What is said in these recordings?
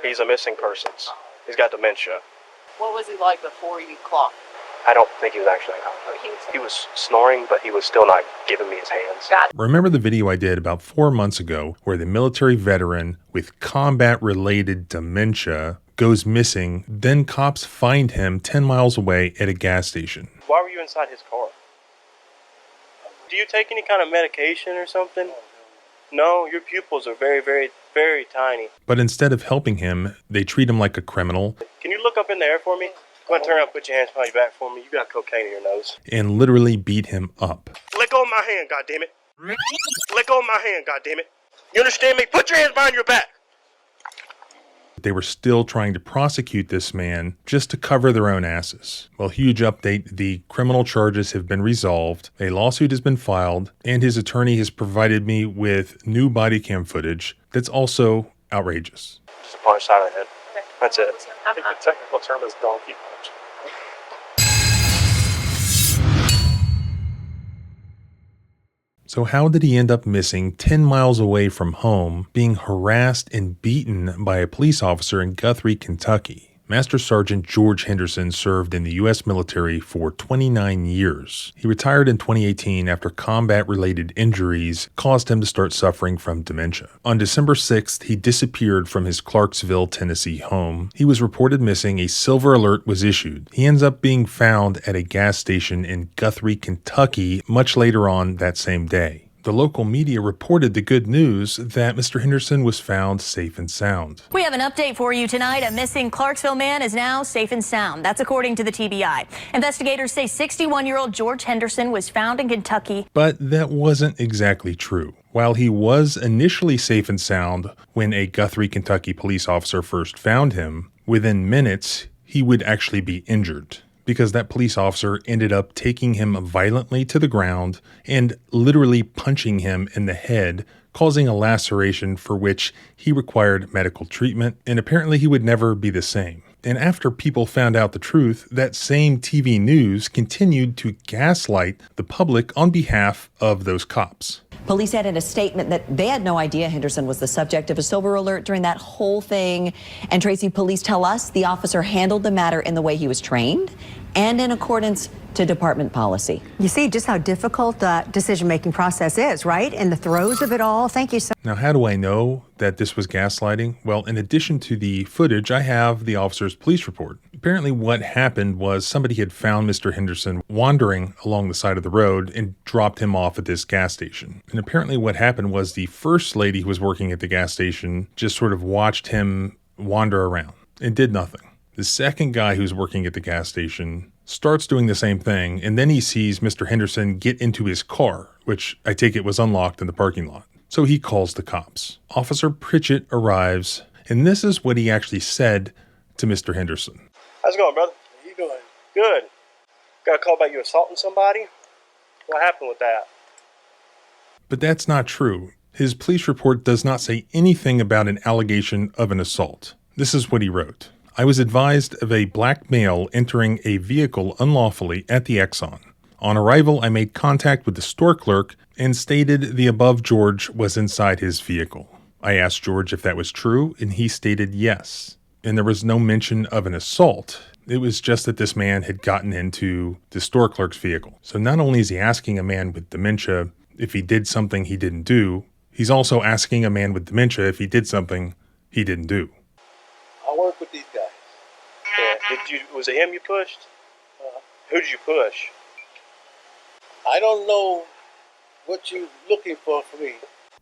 He's a missing persons. He's got dementia. What was he like before you clocked? I don't think he was actually in conflict. He was snoring, but he was still not giving me his hands. Remember the video I did about 4 months ago where the military veteran with combat-related dementia goes missing, then cops find him 10 miles away at a gas station? Why were you inside his car? Do you take any kind of medication or something? No, your pupils are very, very, very tiny. But instead of helping him, they treat him like a criminal. Can you look up in the air for me? Go ahead and turn around and put your hands behind your back for me. You got cocaine in your nose. And literally beat him up. Let go of my hand, goddammit. Let go of my hand, goddammit. You understand me? Put your hands behind your back. They were still trying to prosecute this man just to cover their own asses. Well, huge update, the criminal charges have been resolved, a lawsuit has been filed, and his attorney has provided me with new body cam footage that's also outrageous. Just a punch side of the head. That's it. I think the technical term is donkey punch. So how did he end up missing 10 miles away from home, being harassed and beaten by a police officer in Guthrie, Kentucky? Master Sergeant George Henderson served in the U.S. military for 29 years. He retired in 2018 after combat-related injuries caused him to start suffering from dementia. On December 6th, he disappeared from his Clarksville, Tennessee home. He was reported missing. A silver alert was issued. He ends up being found at a gas station in Guthrie, Kentucky, much later on that same day. The local media reported the good news that Mr. Henderson was found safe and sound. We have an update for you tonight. A missing Clarksville man is now safe and sound. That's according to the TBI. Investigators say 61-year-old George Henderson was found in Kentucky. But that wasn't exactly true. While he was initially safe and sound when a Guthrie, Kentucky police officer first found him, within minutes he would actually be injured, because that police officer ended up taking him violently to the ground and literally punching him in the head, causing a laceration for which he required medical treatment, and apparently he would never be the same. And after people found out the truth, that same TV news continued to gaslight the public on behalf of those cops. Police said in a statement that they had no idea Henderson was the subject of a silver alert during that whole thing. And Tracy, police tell us the officer handled the matter in the way he was trained and in accordance to department policy. You see just how difficult the decision-making process is, right? In the throes of it all. Thank you so much. Now, how do I know that this was gaslighting? Well, in addition to the footage, I have the officer's police report. Apparently what happened was somebody had found Mr. Henderson wandering along the side of the road and dropped him off at this gas station. And apparently what happened was the first lady who was working at the gas station just sort of watched him wander around and did nothing. The second guy who's working at the gas station starts doing the same thing, and then he sees Mr. Henderson get into his car, which I take it was unlocked in the parking lot. So he calls the cops. Officer Pritchett arrives, and this is what he actually said to Mr. Henderson. How's it going, brother? How you doing? Good. Got a call about you assaulting somebody? What happened with that? But that's not true. His police report does not say anything about an allegation of an assault. This is what he wrote. I was advised of a black male entering a vehicle unlawfully at the Exxon. On arrival, I made contact with the store clerk and stated the above George was inside his vehicle. I asked George if that was true, and he stated yes. And there was no mention of an assault. It was just that this man had gotten into the store clerk's vehicle. So not only is he asking a man with dementia if he did something he didn't do, he's also asking a man with dementia if he did something he didn't do. I work with these guys. Yeah. Was it him you pushed? Who did you push? I don't know what you're looking for me.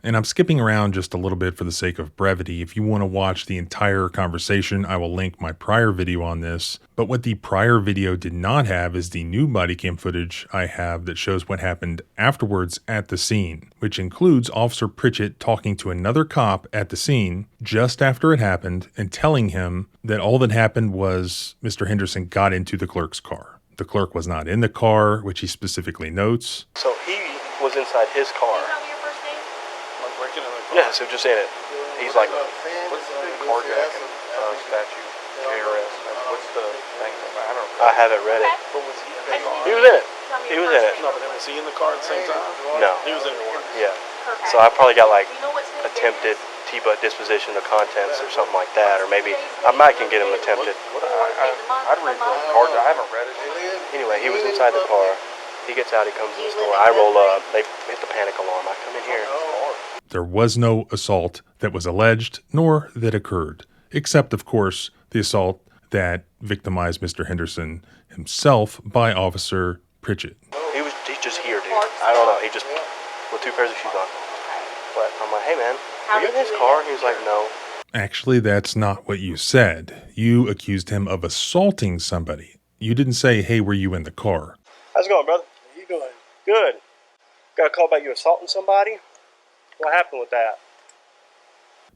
And I'm skipping around just a little bit for the sake of brevity. If you want to watch the entire conversation, I will link my prior video on this. But what the prior video did not have is the new body cam footage I have that shows what happened afterwards at the scene, which includes Officer Pritchett talking to another cop at the scene just after it happened and telling him that all that happened was Mr. Henderson got into the clerk's car. The clerk was not in the car, which he specifically notes. So he was inside his car. Yeah, so just in it. He's like, What's the carjacking statute? KRS? What's the thing? I don't know. I haven't read it. But was he in the car? He was in it. He was in it. No, but then was he in the car at the same time? No. He was in the one. Yeah. So I probably got like attempted T-butt disposition of contents or something like that, or maybe I might can get him attempted. I'd read the charge. I haven't read it. Anyway, he was inside the car. He gets out, he comes in the store. I roll up. They hit the panic alarm. I come in here. There was no assault that was alleged, nor that occurred, except, of course, the assault that victimized Mr. Henderson himself by Officer Pritchett. He's just here, dude. I don't know. He just with 2 pairs of shoes on. But I'm like, hey man, are you in his car? He was like, no. Actually, that's not what you said. You accused him of assaulting somebody. You didn't say, hey, were you in the car? How's it going, brother? How you doing? Good. Got a call about you assaulting somebody? What happened with that?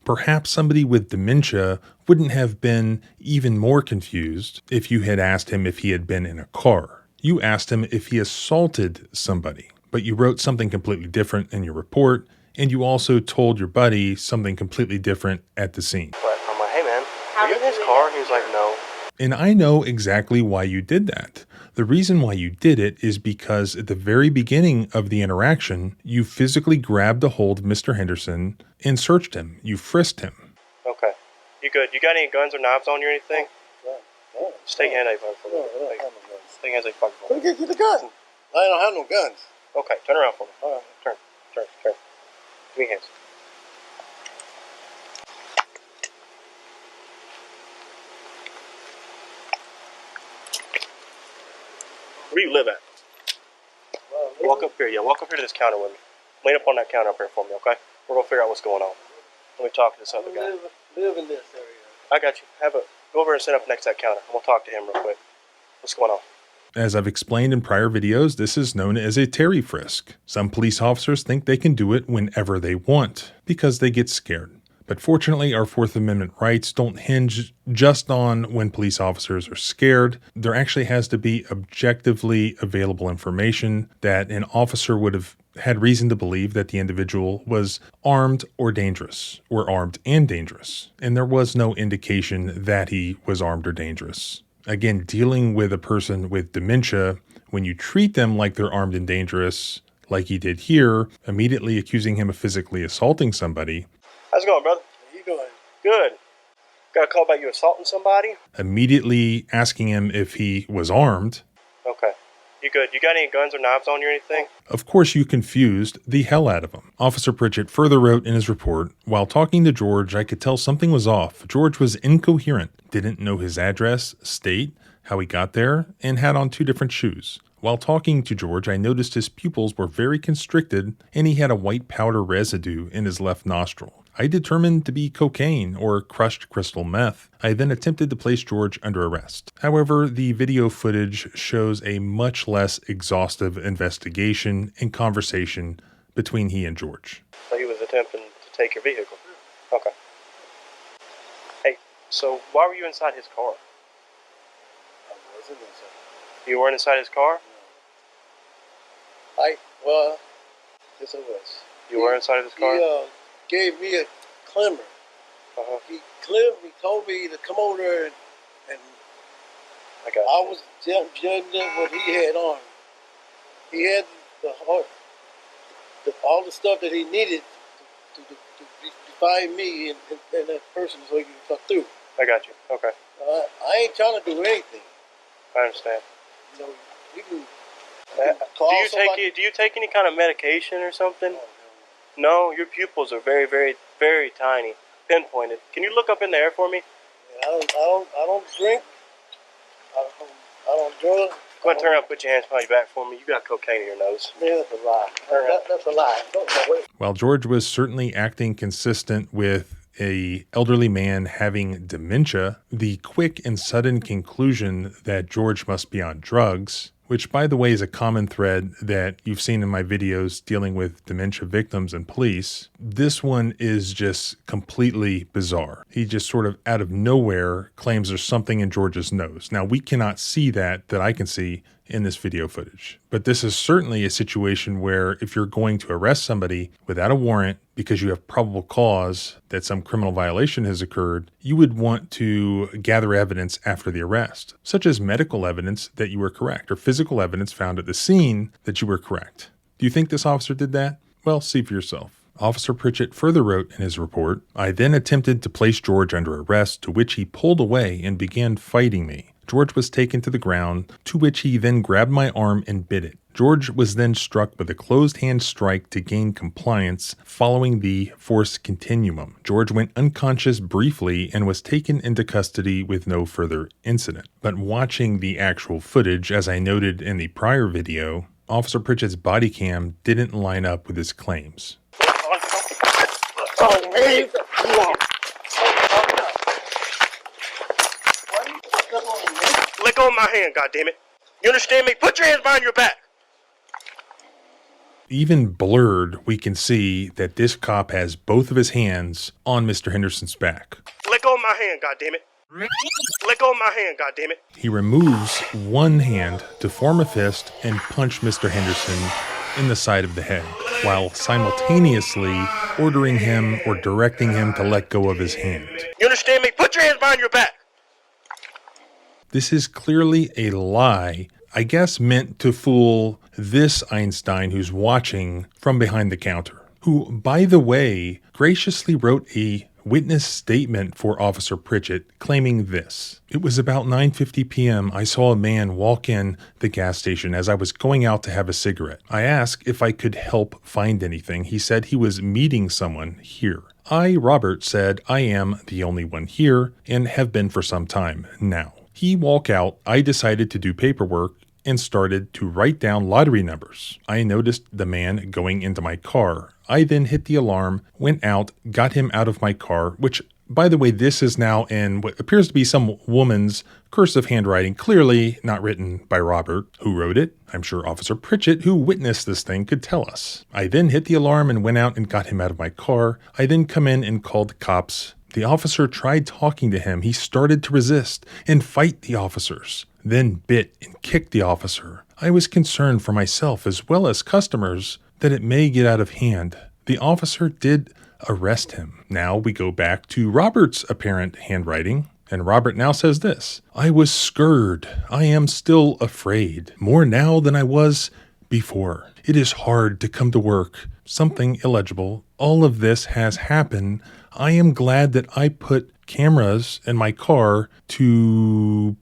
Perhaps somebody with dementia wouldn't have been even more confused if you had asked him if he had been in a car. You asked him if he assaulted somebody, but you wrote something completely different in your report, and you also told your buddy something completely different at the scene. But I'm like, hey man, are you in his car? He was like, no. And I know exactly why you did that. The reason why you did it is because at the very beginning of the interaction, you physically grabbed a hold of Mr. Henderson and searched him. You frisked him. Okay. You good? You got any guns or knives on you or anything? No. Just take your hand out for me. No, I don't have no guns. Take your hands out your pocket for Let me. me get you the gun. I don't have no guns. Okay, turn around for me. All right. Turn. Give me your hands. Where do you live at? Walk up here. Yeah, walk up here to this counter with me. Lean up on that counter up here for me, okay? We're going to figure out what's going on. Let me talk to this other guy. Live in this area. I got you. Go over and sit up next to that counter. I'm going to talk to him real quick. What's going on? As I've explained in prior videos, this is known as a Terry frisk. Some police officers think they can do it whenever they want because they get scared. But fortunately, our Fourth Amendment rights don't hinge just on when police officers are scared. There actually has to be objectively available information that an officer would have had reason to believe that the individual was armed or dangerous, or armed and dangerous. And there was no indication that he was armed or dangerous. Again, dealing with a person with dementia, when you treat them like they're armed and dangerous, like he did here, immediately accusing him of physically assaulting somebody. How's it going, brother? How you doing? Good. Got a call about you assaulting somebody? Immediately asking him if he was armed. Okay. You good? You got any guns or knives on you or anything? Of course, you confused the hell out of him. Officer Pritchett further wrote in his report, while talking to George, I could tell something was off. George was incoherent, didn't know his address, state, how he got there, and had on 2 different shoes. While talking to George, I noticed his pupils were very constricted and he had a white powder residue in his left nostril. I determined to be cocaine or crushed crystal meth. I then attempted to place George under arrest. However, the video footage shows a much less exhaustive investigation and conversation between he and George. So he was attempting to take your vehicle? Okay. Hey, so why were you inside his car? I wasn't inside. You weren't inside his car? Well, yes I was. You were inside of his car? He gave me a climber. Uh-huh. He told me to come over there and I got I you. was judging what he had on. He had all the stuff that he needed to define me and that person so he could cut through. I got you. Okay. I ain't trying to do anything. I understand. You know, you can Do you take any kind of medication or something? No, your pupils are very, very, very tiny, pinpointed. Can you look up in the air for me? I don't drink. I don't drug. Go ahead and turn around and put your hands behind your back for me. You got cocaine in your nose. Man, that's a lie. That's a lie. While George was certainly acting consistent with an elderly man having dementia, the quick and sudden conclusion that George must be on drugs, which by the way is a common thread that you've seen in my videos dealing with dementia victims and police, this one is just completely bizarre. He just sort of out of nowhere claims there's something in George's nose. Now we cannot see that I can see in this video footage. But this is certainly a situation where if you're going to arrest somebody without a warrant because you have probable cause that some criminal violation has occurred, you would want to gather evidence after the arrest, such as medical evidence that you were correct or physical evidence found at the scene that you were correct. Do you think this officer did that? Well, see for yourself. Officer Pritchett further wrote in his report, "I then attempted to place George under arrest, to which he pulled away and began fighting me. George was taken to the ground, to which he then grabbed my arm and bit it. George was then struck with a closed hand strike to gain compliance following the force continuum. George went unconscious briefly and was taken into custody with no further incident." But watching the actual footage, as I noted in the prior video, Officer Pritchett's body cam didn't line up with his claims. Oh, man. Let go of my hand, goddammit. You understand me? Put your hands behind your back. Even blurred, we can see that this cop has both of his hands on Mr. Henderson's back. Let go of my hand, goddammit. Let go of my hand, goddammit. He removes one hand to form a fist and punch Mr. Henderson in the side of the head, while simultaneously ordering him or directing him to let go of his hand. You understand me? Put your hands behind your back. This is clearly a lie, I guess meant to fool this Einstein who's watching from behind the counter, who, by the way, graciously wrote a witness statement for Officer Pritchett claiming this. "It was about 9:50 p.m. I saw a man walk in the gas station as I was going out to have a cigarette. I asked if I could help find anything. He said he was meeting someone here. I, Robert, said I am the only one here and have been for some time now. He walked out. I decided to do paperwork and started to write down lottery numbers. I noticed the man going into my car. I then hit the alarm, went out, got him out of my car," which, by the way, this is now in what appears to be some woman's cursive handwriting, clearly not written by Robert. Who wrote it? I'm sure Officer Pritchett, who witnessed this thing, could tell us. "I then hit the alarm and went out and got him out of my car. I then come in and called the cops. The officer tried talking to him. He started to resist and fight the officers, then bit and kicked the officer. I was concerned for myself as well as customers that it may get out of hand. The officer did arrest him." Now we go back to Robert's apparent handwriting, and Robert now says this: "I was scared. I am still afraid, more now than I was before. It is hard to come to work." Something illegible. "All of this has happened. I am glad that I put cameras in my car to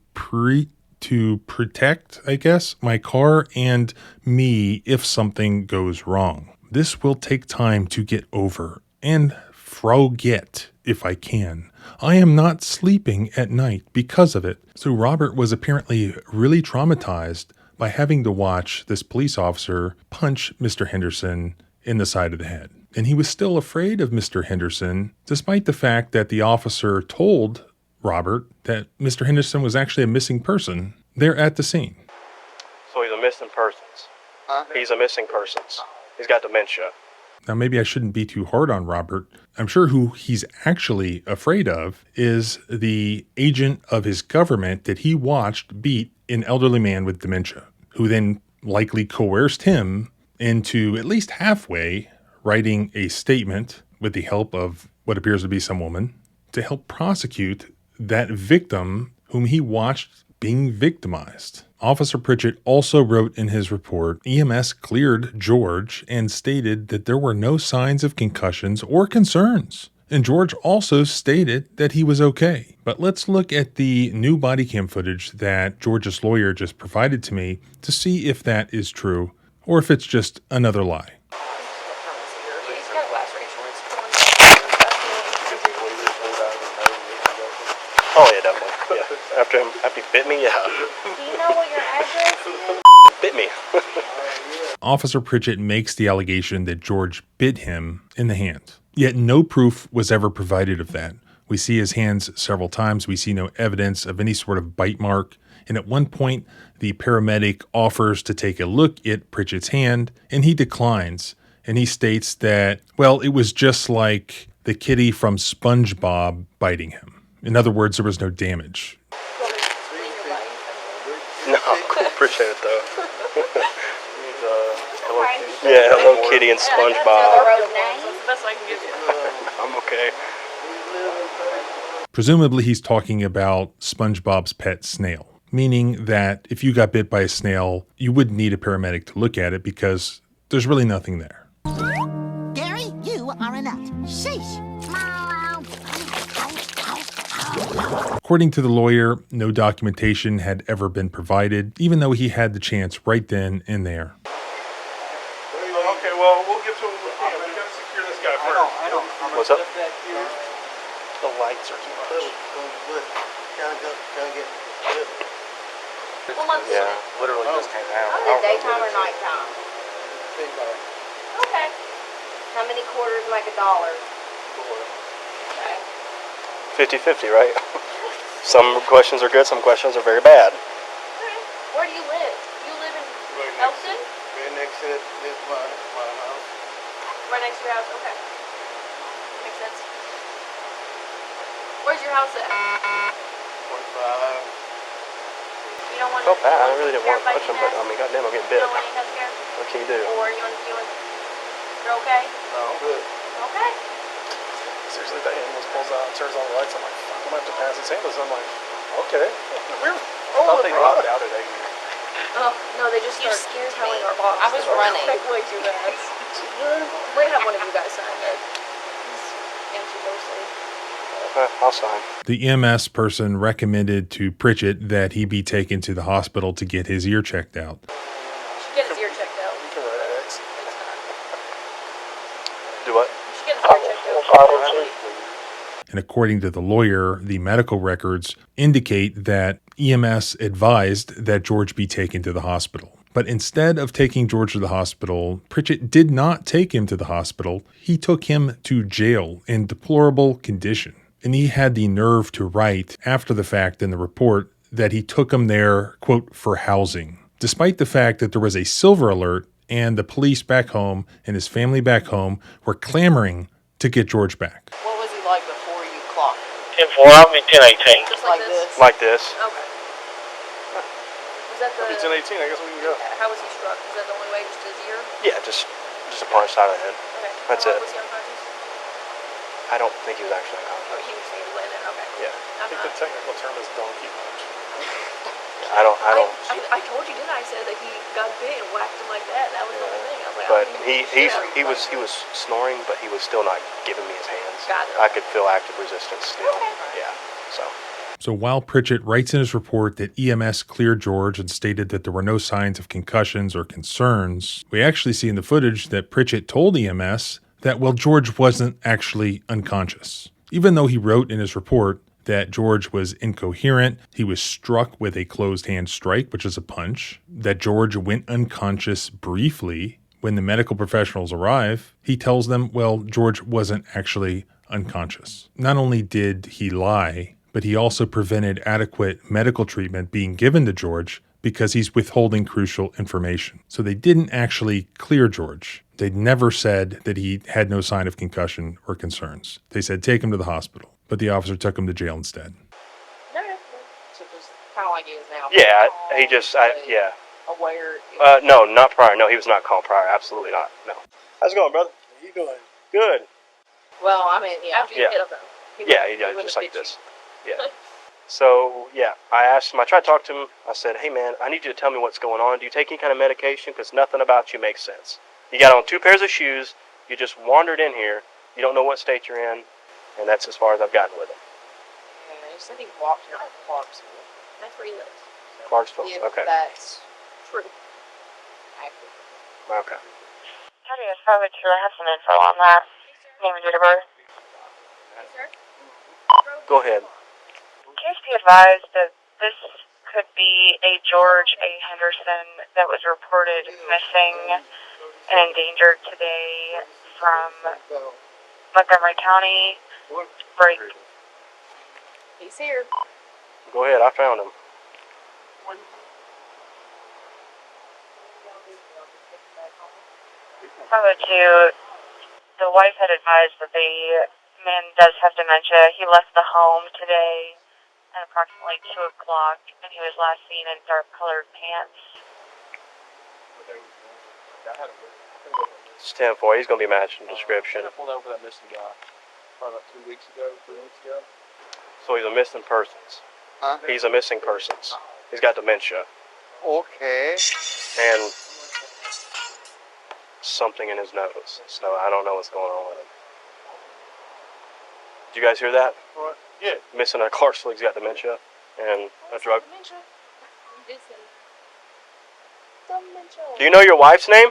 protect, I guess, my car and me if something goes wrong. This will take time to get over and forget if I can. I am not sleeping at night because of it." So Robert was apparently really traumatized by having to watch this police officer punch Mr. Henderson in the side of the head. And he was still afraid of Mr. Henderson, despite the fact that the officer told Robert that Mr. Henderson was actually a missing person there at the scene. So he's a missing persons. Huh? He's a missing persons. He's got dementia. Now, maybe I shouldn't be too hard on Robert. I'm sure who he's actually afraid of is the agent of his government that he watched beat an elderly man with dementia, who then likely coerced him into at least halfway writing a statement with the help of what appears to be some woman to help prosecute that victim whom he watched being victimized. Officer Pritchett also wrote in his report, EMS cleared George and stated that there were no signs of concussions or concerns. And George also stated that he was okay. But let's look at the new body cam footage that George's lawyer just provided to me to see if that is true or if it's just another lie. Oh yeah, definitely. Yeah. After he bit me, yeah. Do you know what your address is? Bit me. Officer Pritchett makes the allegation that George bit him in the hand. Yet no proof was ever provided of that. We see his hands several times. We see no evidence of any sort of bite mark. And at one point, the paramedic offers to take a look at Pritchett's hand, and he declines. And he states that, well, it was just like the kitty from SpongeBob biting him. In other words, there was no damage. No, appreciate it though. Yeah, Hello Kitty and SpongeBob. I'm okay. Presumably he's talking about SpongeBob's pet snail, meaning that if you got bit by a snail, you wouldn't need a paramedic to look at it because there's really nothing there. Gary, you According to the lawyer, no documentation had ever been provided, even though he had the chance right then and there. Okay, well, we'll get to him. We gotta secure this guy first. What's up? The lights are too much. Yeah. Literally just came out. Oh, daytime or nighttime? Okay. How many quarters make $1? Okay. 50-50, right? Some questions are good, some questions are very bad. Okay. Where do you live? You live in Elton? Right next to this my house. Right next to your house? Okay. Makes sense. Where's your house at? 45. You don't want Felt to... bad. I really didn't want to touch him, but I mean, goddamn, I'm getting You bit. don't want any health care? What can you do? Or you're okay? No, I'm good. Okay. Seriously, the ambulance pulls out and turns on the lights. I'm like, fuck, I'm gonna have to pass these ambulance. I'm like, okay. We're rolling, They bro. dropped out at 80. Oh, no, they just start telling our boss. I was running. Way too fast. We're gonna have one of you guys sign it. He's answered mostly. I'll sign. The EMS person recommended to Pritchett that he be taken to the hospital to get his ear checked out. Get his ear checked out. You can write X. Do what? You should get his ear checked out. And according to the lawyer, the medical records indicate that EMS advised that George be taken to the hospital. But instead of taking George to the hospital, Pritchett did not take him to the hospital. He took him to jail in deplorable condition. And he had the nerve to write after the fact in the report that he took him there, quote, for housing, despite the fact that there was a silver alert and the police back home and his family back home were clamoring to get George back. What was he like before you clocked? 10-4, I'll be 10-18. Just Like like this? this? Like this. Okay. Was that the... If it's an 18, I guess we can go. How was he struck? Was that the only way? Just his ear? Yeah, just a punch side of the head. Okay. That's How long it. was he unconscious? I don't think he was actually Oh, unconscious. he was laying there. Okay. Yeah. I think the technical term is donkey punch. I don't. I told you, didn't I? I said that he got bit and whacked him like that. That was the only thing. I was like, But I don't think he was snoring, but he was still not giving me his hands. Got it. I could feel active resistance still. Okay. Yeah. So while Pritchett writes in his report that EMS cleared George and stated that there were no signs of concussions or concerns, we actually see in the footage that Pritchett told EMS that, well, George wasn't actually unconscious. Even though he wrote in his report that George was incoherent, he was struck with a closed hand strike, which is a punch, that George went unconscious briefly when the medical professionals arrive, he tells them, well, George wasn't actually unconscious. Not only did he lie, but he also prevented adequate medical treatment being given to George because he's withholding crucial information. So they didn't actually clear George. They never said that he had no sign of concussion or concerns. They said, take him to the hospital. But the officer took him to jail instead. So just kind of like he is now. Yeah, he just, yeah. Aware. No, not prior. No, he was not called prior. Absolutely not. No. How's it going, brother? How you doing? Good. Well, I mean, yeah. After you hit him, though. He Yeah, wouldn't just have like bit this. Yeah. So, yeah, I asked him, I tried to talk to him. I said, hey, man, I need you to tell me what's going on. Do you take any kind of medication? Because nothing about you makes sense. You got on 2 pairs of shoes. You just wandered in here. You don't know what state you're in. And that's as far as I've gotten with him. Yeah, he said he walked here in Clarksville. That's where he lives. Clarksville. If Okay. that's True. accurate. Okay. How do you probably true? I have some info on that. Name and date of birth. Sir? Go ahead. Please be advised that this could be a George A. Henderson that was reported missing and endangered today from Montgomery County. Break. He's here. Go ahead. I found him. Probably too, the wife had advised that the man does have dementia. He left the home today at approximately 2 o'clock, and he was last seen in dark-colored pants. It's 10-4. He's going to be matching description. I pulled over that missing guy probably about 2 weeks ago, 3 weeks ago. So he's a missing persons. Huh? He's a missing persons. He's got dementia. Okay. And something in his nose. So I don't know what's going on with him. Did you guys hear that? What? Yeah. Missing a Clarksville, he's got dementia and a drug. Dementia. You did say dementia. Do you know your wife's name?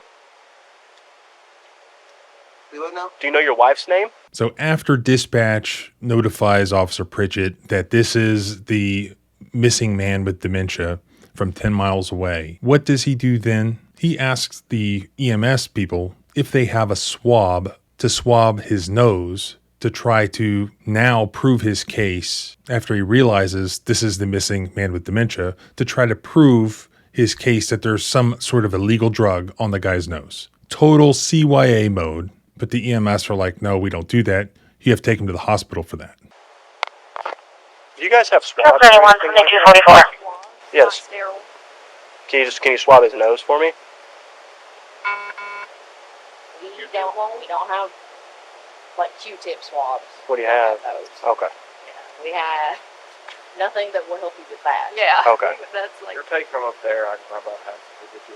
You what now? Do you know your wife's name? So after dispatch notifies Officer Pritchett that this is the missing man with dementia from 10 miles away, what does he do then? He asks the EMS people if they have a swab to swab his nose to try to now prove his case after he realizes this is the missing man with dementia, to try to prove his case that there's some sort of illegal drug on the guy's nose. Total CYA mode, but the EMS are like, no, we don't do that. You have to take him to the hospital for that. Do you guys have swabs? or Anyone anything from like the 244. Yes. Not sterile. Can you swab his nose for me? We don't have like Q-tip swabs. What do you have? Those. Okay. Yeah, we have nothing that will help you with that. Yeah. Okay. That's like. You're taking from up there. I can about have to.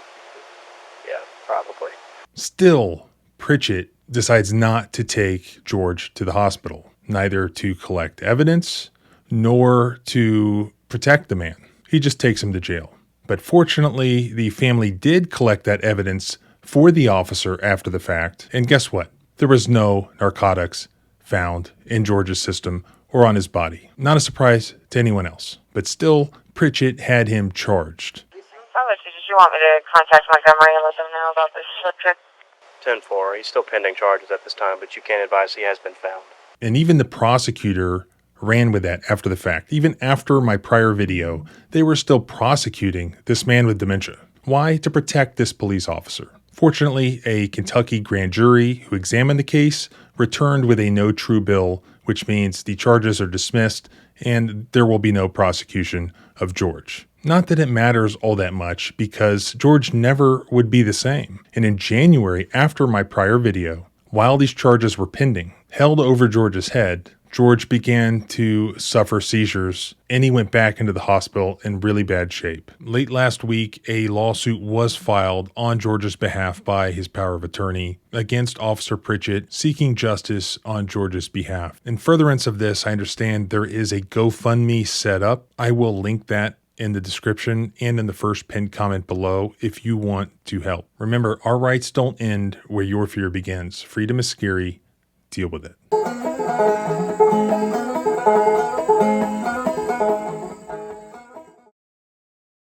Yeah, probably. Still, Pritchett decides not to take George to the hospital, neither to collect evidence nor to protect the man. He just takes him to jail. But fortunately, the family did collect that evidence for the officer after the fact. And guess what? There was no narcotics found in George's system or on his body. Not a surprise to anyone else. But still, Pritchett had him charged. Did you want me to contact Montgomery and let them know about this slip trip? 10-4. He's still pending charges at this time, but you can advise he has been found. And even the prosecutor ran with that after the fact. Even after my prior video, they were still prosecuting this man with dementia. Why? To protect this police officer. Fortunately, a Kentucky grand jury who examined the case returned with a no true bill, which means the charges are dismissed and there will be no prosecution of George. Not that it matters all that much, because George never would be the same. And in January, after my prior video, while these charges were pending, held over George's head, George began to suffer seizures and he went back into the hospital in really bad shape. Late last week, a lawsuit was filed on George's behalf by his power of attorney against Officer Pritchett, seeking justice on George's behalf. In furtherance of this, I understand there is a GoFundMe set up. I will link that in the description and in the first pinned comment below if you want to help. Remember, our rights don't end where your fear begins. Freedom is scary. Deal with it.